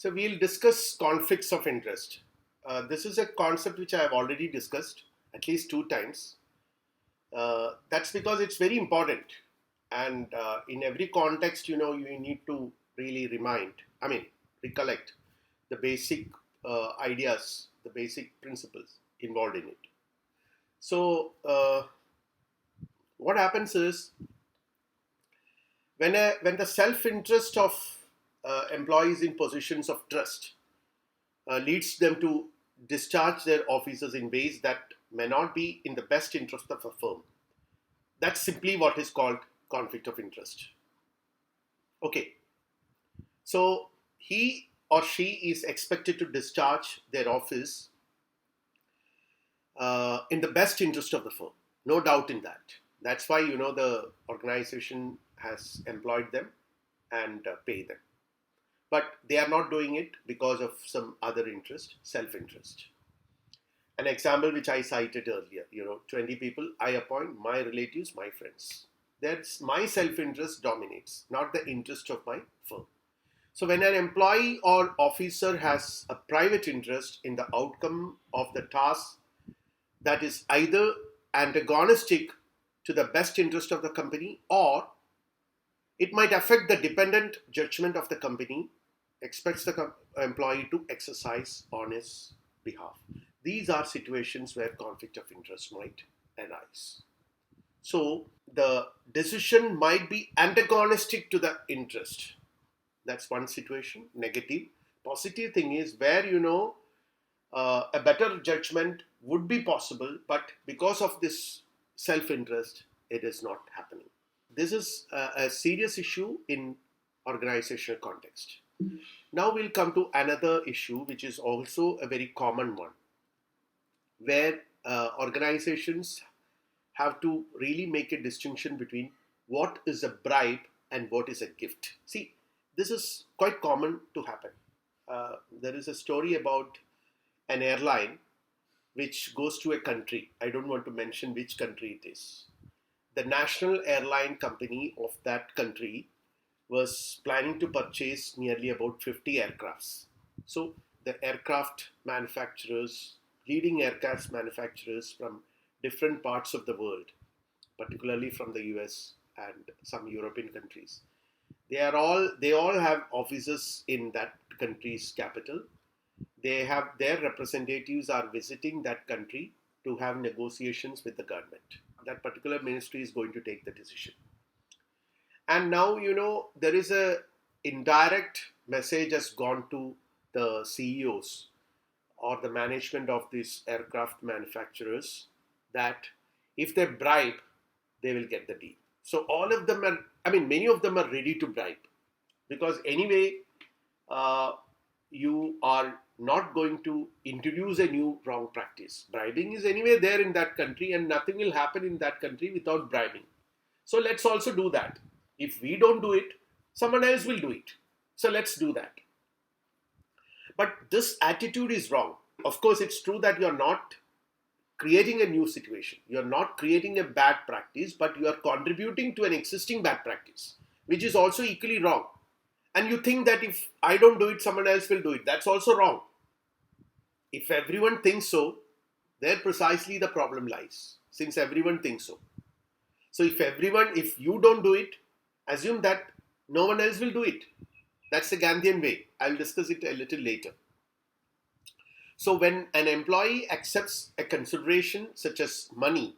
So we'll discuss conflicts of interest. This is a concept which I have already discussed at least two times. That's because it's very important, and in every context, you need to really recollect the basic ideas, the basic principles involved in it. So what happens is when the self interest of employees in positions of trust leads them to discharge their officers in ways that may not be in the best interest of a firm. That's simply what is called conflict of interest. Okay, so he or she is expected to discharge their office in the best interest of the firm. No doubt in that. That's why the organization has employed them and pay them. But they are not doing it because of some other interest, self-interest. An example which I cited earlier, 20 people I appoint, my relatives, my friends. That's my self-interest dominates, not the interest of my firm. So when an employee or officer has a private interest in the outcome of the task that is either antagonistic to the best interest of the company, or it might affect the dependent judgment of the company, expects the employee to exercise on his behalf. These are situations where conflict of interest might arise. So the decision might be antagonistic to the interest. That's one situation, negative. Positive thing is where a better judgment would be possible, but because of this self-interest, it is not happening. This is a serious issue in organizational context. Now we'll come to another issue, which is also a very common one, where organizations have to really make a distinction between what is a bribe and what is a gift. See, this is quite common to happen. There is a story about an airline which goes to a country. I don't want to mention which country it is. The national airline company of that country was planning to purchase nearly about 50 aircrafts. So the aircraft manufacturers, leading aircraft manufacturers from different parts of the world, particularly from the US and some European countries, they all have offices in that country's capital. They have their representatives are visiting that country to have negotiations with the government. That particular ministry is going to take the decision. And now there is a indirect message has gone to the CEOs or the management of these aircraft manufacturers that if they bribe, they will get the deal. So all of them many of them are ready to bribe, because anyway, you are not going to introduce a new wrong practice. Bribing is anyway there in that country, and nothing will happen in that country without bribing. So let's also do that. If we don't do it, someone else will do it. So let's do that. But this attitude is wrong. Of course, it's true that you're not creating a new situation. You're not creating a bad practice, but you are contributing to an existing bad practice, which is also equally wrong. And you think that if I don't do it, someone else will do it. That's also wrong. If everyone thinks so, there precisely the problem lies, since everyone thinks so. So if you don't do it, assume that no one else will do it. That's the Gandhian way. I'll discuss it a little later. So when an employee accepts a consideration such as money,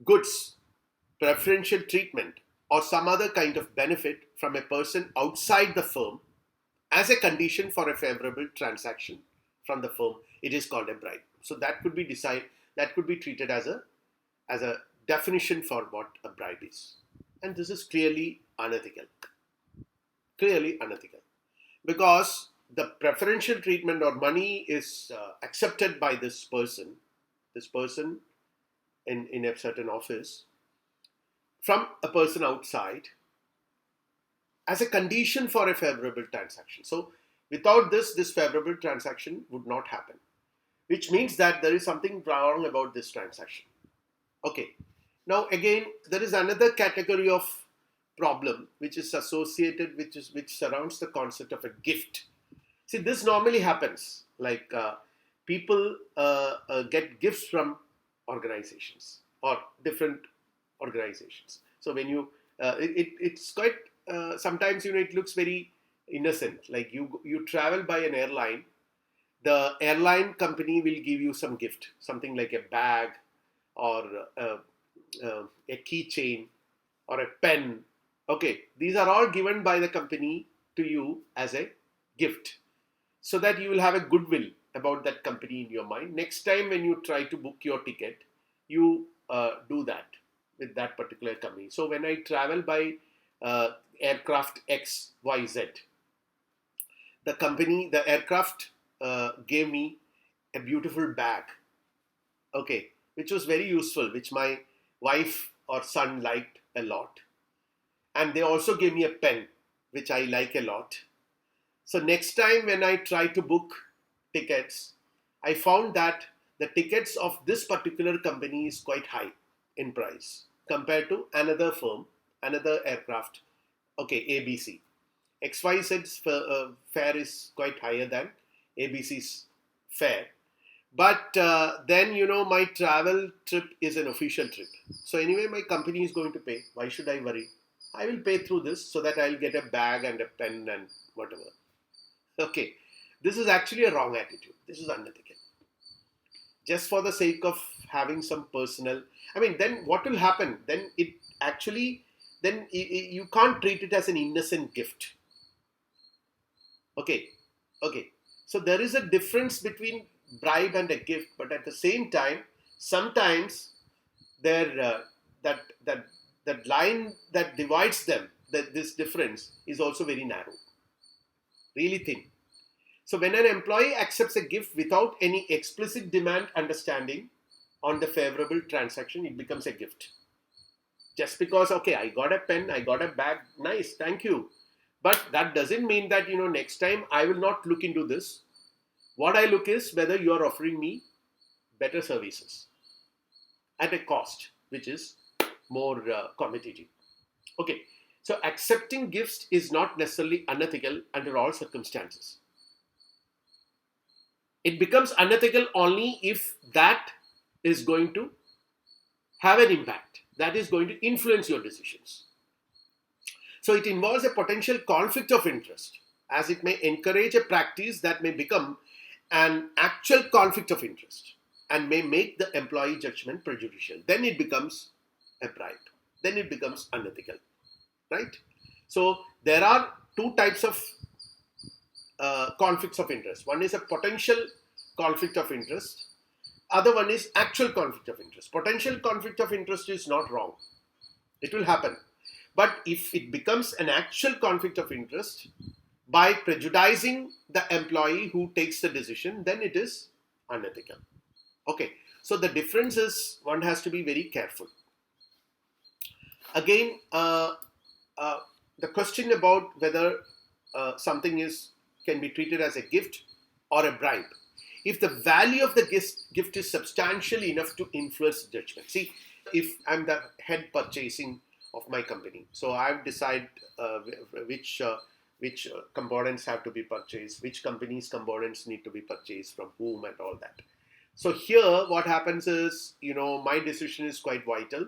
goods, preferential treatment, or some other kind of benefit from a person outside the firm as a condition for a favorable transaction from the firm, it is called a bribe. So that could be treated as a definition for what a bribe is. And this is clearly unethical. Clearly unethical. Because the preferential treatment or money is accepted by this person in a certain office from a person outside as a condition for a favorable transaction. So without this favorable transaction would not happen, which means that there is something wrong about this transaction. Okay. Now again, there is another category of problem which is associated, which surrounds the concept of a gift. See, this normally happens. Like people get gifts from organizations or different organizations. So when you, it's quite sometimes it looks very innocent. Like you travel by an airline, the airline company will give you some gift, something like a bag or a keychain or a pen. Okay, these are all given by the company to you as a gift, so that you will have a goodwill about that company in your mind. Next time when you try to book your ticket, you do that with that particular company. So when I travel by aircraft XYZ, the aircraft gave me a beautiful bag, okay, which was very useful, which my wife or son liked a lot. And they also gave me a pen, which I like a lot. So next time when I try to book tickets, I found that the tickets of this particular company is quite high in price compared to another firm, another aircraft, okay, ABC. XYZ's fare is quite higher than ABC's fare. But then, my travel trip is an official trip. So anyway, my company is going to pay. Why should I worry? I will pay through this so that I'll get a bag and a pen and whatever. Okay, this is actually a wrong attitude. This is unethical. Just for the sake of having some personal, I mean, then what will happen? Then it actually, then you can't treat it as an innocent gift. Okay, okay. So there is a difference between bribe and a gift, but at the same time, sometimes there that line that divides them, that this difference is also very narrow, really thin. So when an employee accepts a gift without any explicit demand understanding on the favorable transaction, it becomes a gift. Just because, okay, I got a pen, I got a bag, nice, thank you. But that doesn't mean that, next time I will not look into this. What I look is whether you are offering me better services at a cost which is more competitive. Okay, so accepting gifts is not necessarily unethical under all circumstances. It becomes unethical only if that is going to have an impact, that is going to influence your decisions. So it involves a potential conflict of interest, as it may encourage a practice that may become an actual conflict of interest and may make the employee judgment prejudicial. Then it becomes a bribe. Then it becomes unethical, right? So there are two types of conflicts of interest. One is a potential conflict of interest. Other one is actual conflict of interest. Potential conflict of interest is not wrong. It will happen. But if it becomes an actual conflict of interest by prejudicing the employee who takes the decision, then it is unethical. Okay, so the difference is one has to be very careful. Again, the question about whether something can be treated as a gift or a bribe. If the value of the gift is substantial enough to influence judgment. See, if I'm the head purchasing of my company, so I've decided which components have to be purchased, which company's components need to be purchased from whom and all that. So here what happens is, my decision is quite vital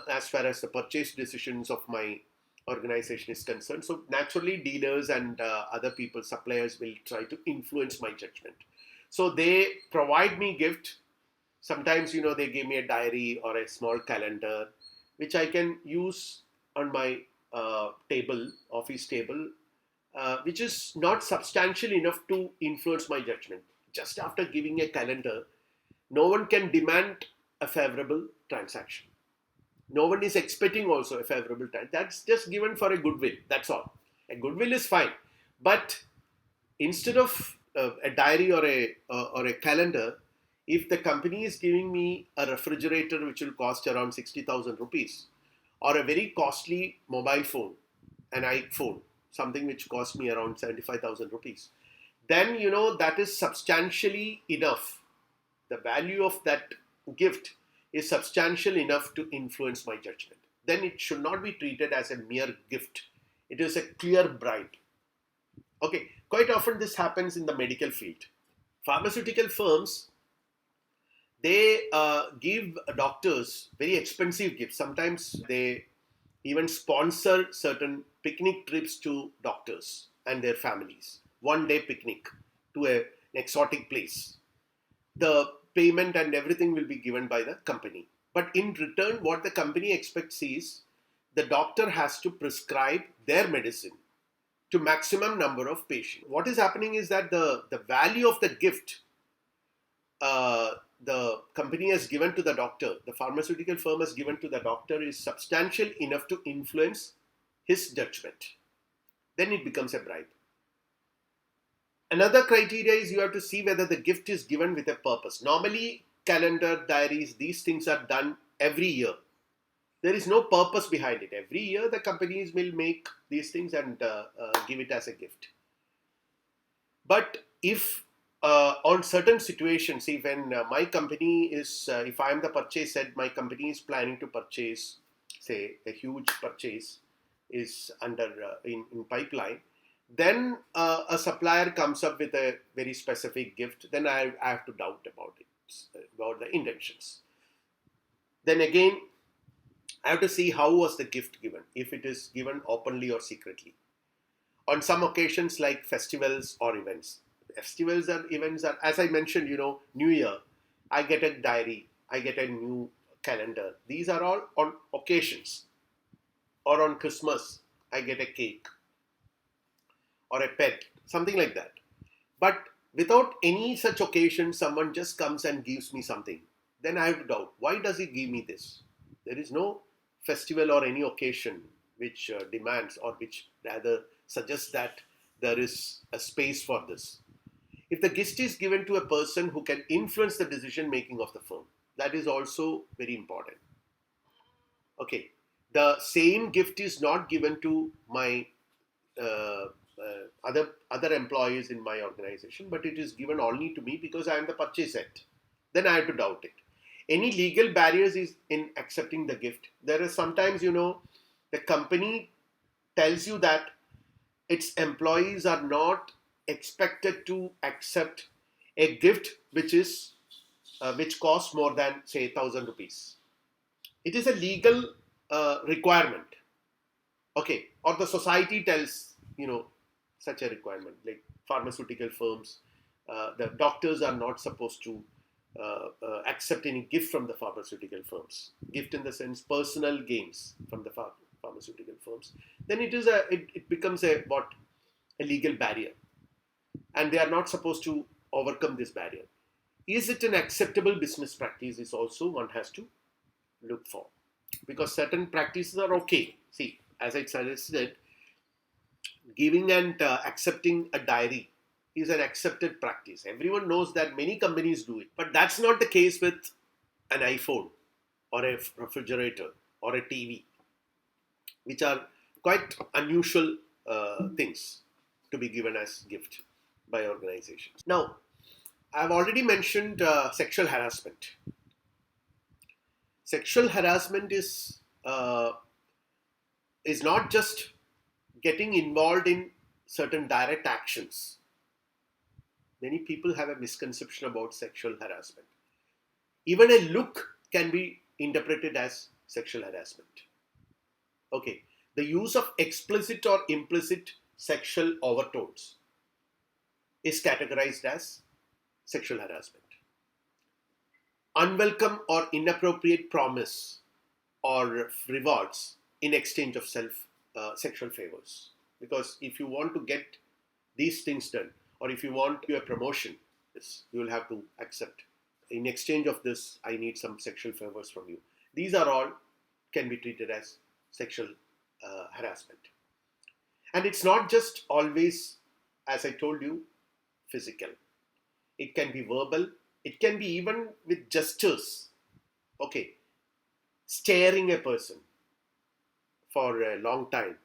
as far as the purchase decisions of my organization is concerned. So naturally dealers and other people, suppliers will try to influence my judgment. So they provide me gift. Sometimes, they give me a diary or a small calendar, which I can use on my office table, which is not substantial enough to influence my judgment. Just after giving a calendar, no one can demand a favorable transaction. No one is expecting also a favorable transaction. That's just given for a goodwill. That's all. A goodwill is fine. But instead of a diary or a calendar, if the company is giving me a refrigerator which will cost around 60,000 rupees, or a very costly mobile phone, an iPhone, something which cost me around 75,000 rupees, then that is substantially enough. The value of that gift is substantial enough to influence my judgment. Then it should not be treated as a mere gift. It is a clear bribe. Okay, quite often this happens in the medical field. Pharmaceutical firms, they give doctors very expensive gifts. Sometimes they even sponsor certain picnic trips to doctors and their families. 1 day picnic to an exotic place. The payment and everything will be given by the company. But in return, what the company expects is the doctor has to prescribe their medicine to maximum number of patients. What is happening is that the value of the gift uh, the company has given to the doctor, the pharmaceutical firm has given to the doctor, is substantial enough to influence his judgment. Then it becomes a bribe. Another criteria is you have to see whether the gift is given with a purpose. Normally, calendar, diaries, these things are done every year. There is no purpose behind it. Every year, the companies will make these things and give it as a gift. But if on certain situations, see when my company is, if I am the purchase head, my company is planning to purchase, say, a huge purchase is under in pipeline, then a supplier comes up with a very specific gift, then I have to doubt about it, about the intentions. Then again, I have to see how was the gift given, if it is given openly or secretly. On some occasions like festivals or events. Festivals and events are, as I mentioned, New Year, I get a diary, I get a new calendar. These are all on occasions. Or on Christmas, I get a cake or a pet, something like that. But without any such occasion, someone just comes and gives me something. Then I have to doubt, why does he give me this? There is no festival or any occasion which demands or which rather suggests that there is a space for this. If the gift is given to a person who can influence the decision making of the firm, that is also very important. Okay, the same gift is not given to my uh, other employees in my organization, but it is given only to me because I am the purchase head. Then I have to doubt it. Any legal barriers is in accepting the gift. There is sometimes, the company tells you that its employees are not expected to accept a gift which costs more than say 1,000 rupees. It is a legal requirement. Okay, or the society tells such a requirement, like pharmaceutical firms, the doctors are not supposed to accept any gift from the pharmaceutical firms. Gift in the sense personal gains from the pharmaceutical firms. Then it becomes a legal barrier, and they are not supposed to overcome this barrier. Is it an acceptable business practice? Is also one has to look for, because certain practices are okay. See, as I suggested, giving and accepting a diary is an accepted practice. Everyone knows that, many companies do it. But that's not the case with an iPhone or a refrigerator or a TV, which are quite unusual things to be given as gift by organizations. Now, I've already mentioned sexual harassment. Sexual harassment is not just getting involved in certain direct actions. Many people have a misconception about sexual harassment. Even a look can be interpreted as sexual harassment. Okay, the use of explicit or implicit sexual overtones is categorized as sexual harassment. Unwelcome or inappropriate promise or rewards in exchange of sexual favors. Because if you want to get these things done, or if you want your promotion, you will have to accept. In exchange of this, I need some sexual favors from you. These are all can be treated as sexual harassment. And it's not just always, as I told you, physical. It can be verbal. It can be even with gestures. Okay, staring a person for a long time.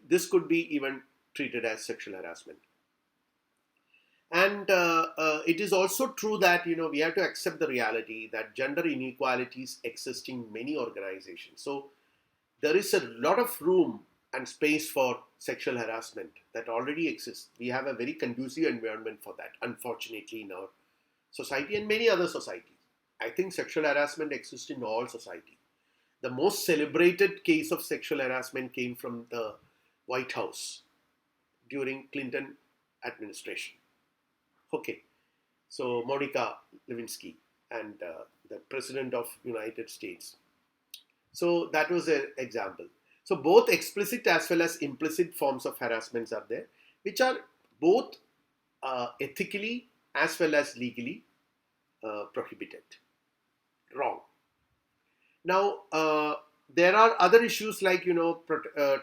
This could be even treated as sexual harassment. And it is also true that we have to accept the reality that gender inequalities exist in many organizations. So there is a lot of room and space for sexual harassment that already exists. We have a very conducive environment for that, unfortunately, in our society and many other societies. I think sexual harassment exists in all society. The most celebrated case of sexual harassment came from the White House during Clinton administration. Okay, so Monica Lewinsky and the President of United States. So that was an example. So both explicit as well as implicit forms of harassments are there, which are both ethically as well as legally prohibited. Wrong. Now, there are other issues like,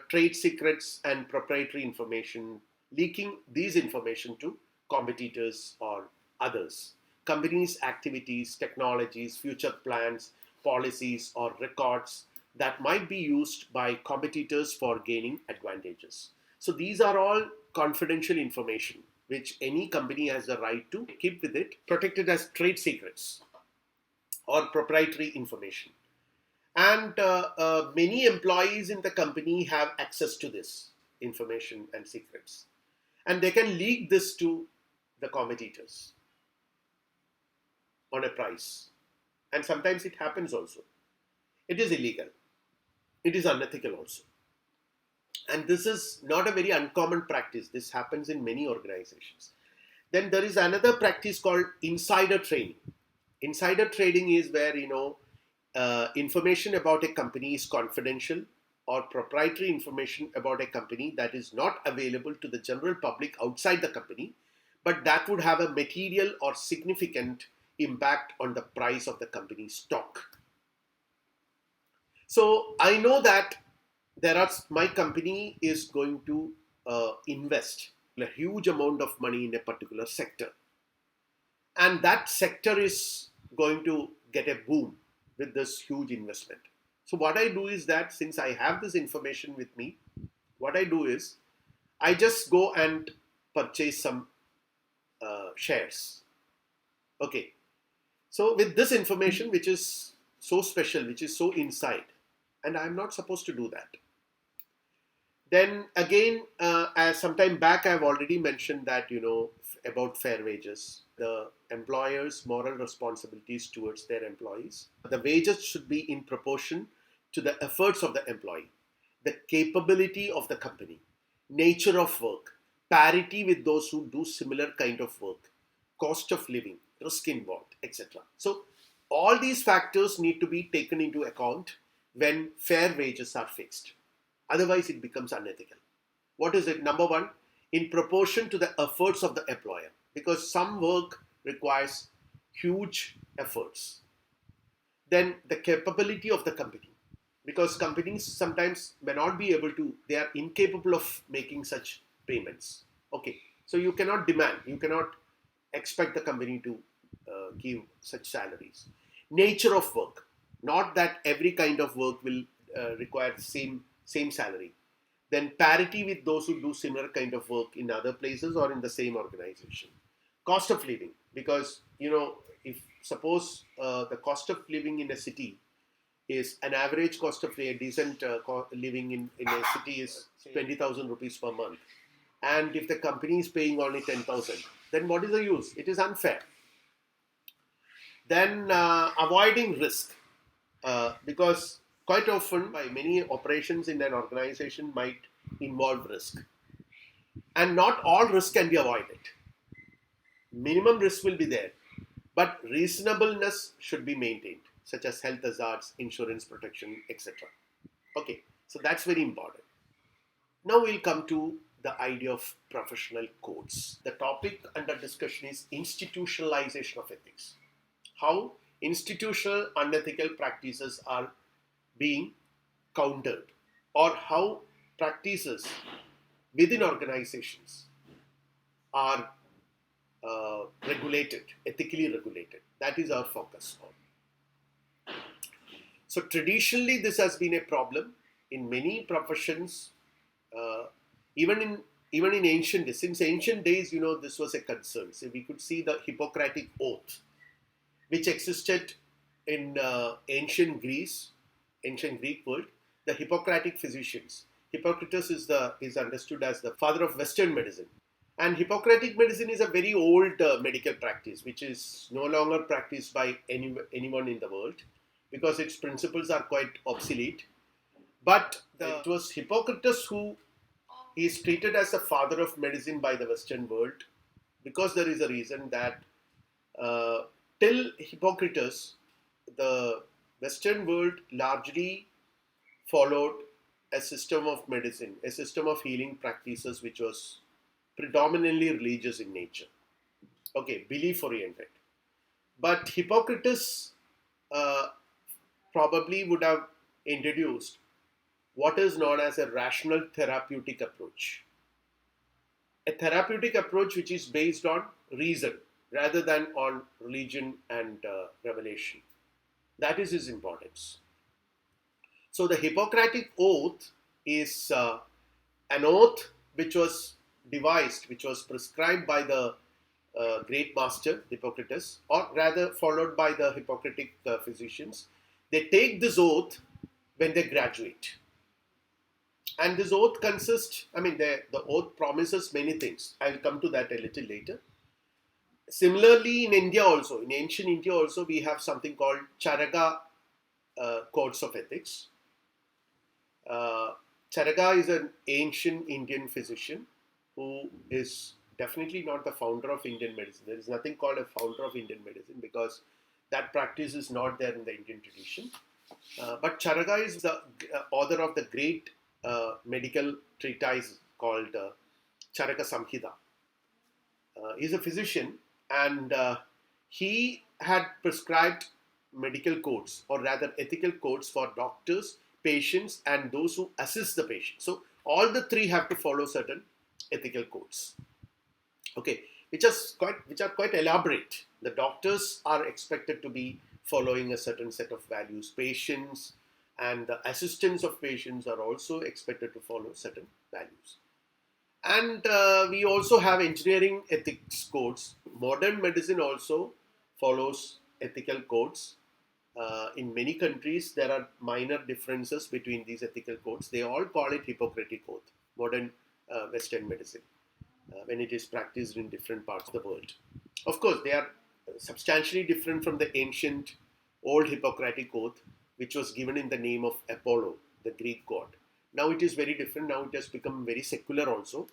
trade secrets and proprietary information, leaking these information to competitors or others. Companies' activities, technologies, future plans, policies, or records that might be used by competitors for gaining advantages. So these are all confidential information which any company has the right to keep with it, protected as trade secrets or proprietary information. And many employees in the company have access to this information and secrets. And they can leak this to the competitors on a price. And sometimes it happens also. It is illegal. It is unethical also. And this is not a very uncommon practice. This happens in many organizations. Then there is another practice called insider trading. Insider trading is where, information about a company is confidential or proprietary information about a company that is not available to the general public outside the company, but that would have a material or significant impact on the price of the company's stock. So I know that my company is going to invest a huge amount of money in a particular sector, and that sector is going to get a boom with this huge investment. So what I do is that since I have this information with me, what I do is I just go and purchase some shares. Okay. So with this information, which is so special, which is so inside, and I'm not supposed to do that. Then again, as some time back, I've already mentioned that, about fair wages, the employer's moral responsibilities towards their employees. The wages should be in proportion to the efforts of the employee, the capability of the company, nature of work, parity with those who do similar kind of work, cost of living, risk involved, etc. So all these factors need to be taken into account when fair wages are fixed. Otherwise, it becomes unethical. What is it? Number one, in proportion to the efforts of the employer, because some work requires huge efforts. Then the capability of the company, because companies sometimes may not be able to, they are incapable of making such payments. Okay, so you cannot demand, you cannot expect the company to give such salaries. Nature of work, not that every kind of work will require same salary. Then parity with those who do similar kind of work in other places or in the same organization. Cost of living, because if suppose the cost of living in a city is an average cost of a decent living in a city is 20,000 rupees per month, and if the company is paying only 10,000, then what is the use? It is unfair. Then avoiding risk, because quite often by many operations in an organization might involve risk, and not all risk can be avoided. Minimum risk will be there, but reasonableness should be maintained, such as health hazards, insurance protection, etc. Okay, so that's very important. Now we'll come to the idea of professional codes. The topic under discussion is institutionalization of ethics. How institutional unethical practices are being countered, or how practices within organizations are regulated, ethically regulated. That is our focus on. So traditionally, this has been a problem in many professions, even in ancient days. Since ancient days, this was a concern. So we could see the Hippocratic Oath, which existed in ancient Greek world. The Hippocratic physicians Hippocrates is understood as the father of Western medicine. And Hippocratic medicine is a very old medical practice, which is no longer practiced by anyone in the world because its principles are quite obsolete. But it was Hippocrates who is treated as the father of medicine by the Western world because there is a reason that uh, till Hippocrates, the Western world largely followed a system of medicine, a system of healing practices which was predominantly religious in nature. Okay, belief oriented. But Hippocrates uh, probably would have introduced what is known as a rational therapeutic approach. A therapeutic approach which is based on reason rather than on religion and revelation. That is his importance. So the Hippocratic oath is an oath which was devised, which was prescribed by the great master Hippocrates, or rather followed by the Hippocratic physicians. They take this oath when they graduate. And this oath consists, I mean, the oath promises many things. I'll come to that a little later. Similarly, in India also, in ancient India also, we have something called Charaka codes of ethics. Uh, Charaka is an ancient Indian physician who is definitely not the founder of Indian medicine. There is nothing called a founder of Indian medicine because that practice is not there in the Indian tradition. But Charaka is the author of the great medical treatise called Charaka Samhita. He's a physician and he had prescribed medical codes or rather ethical codes for doctors, patients, and those who assist the patient. So all the three have to follow certain ethical codes. Okay, which are quite elaborate. The doctors are expected to be following a certain set of values. Patients and the assistants of patients are also expected to follow certain values. And we also have engineering ethics codes. Modern medicine also follows ethical codes. In many countries, there are minor differences between these ethical codes. They all call it Hippocratic Oath, modern Western medicine, when it is practiced in different parts of the world. Of course, they are substantially different from the ancient old Hippocratic Oath, which was given in the name of Apollo, the Greek god. Now it is very different. Now it has become very secular also.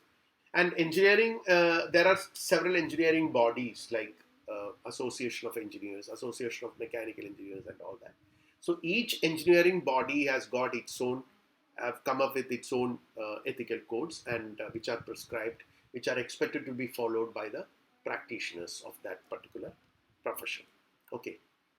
And engineering, there are several engineering bodies like Association of Engineers, Association of Mechanical Engineers, and all that. So each engineering body has got its own, have come up with its own ethical codes and which are prescribed, which are expected to be followed by the practitioners of that particular profession. Okay.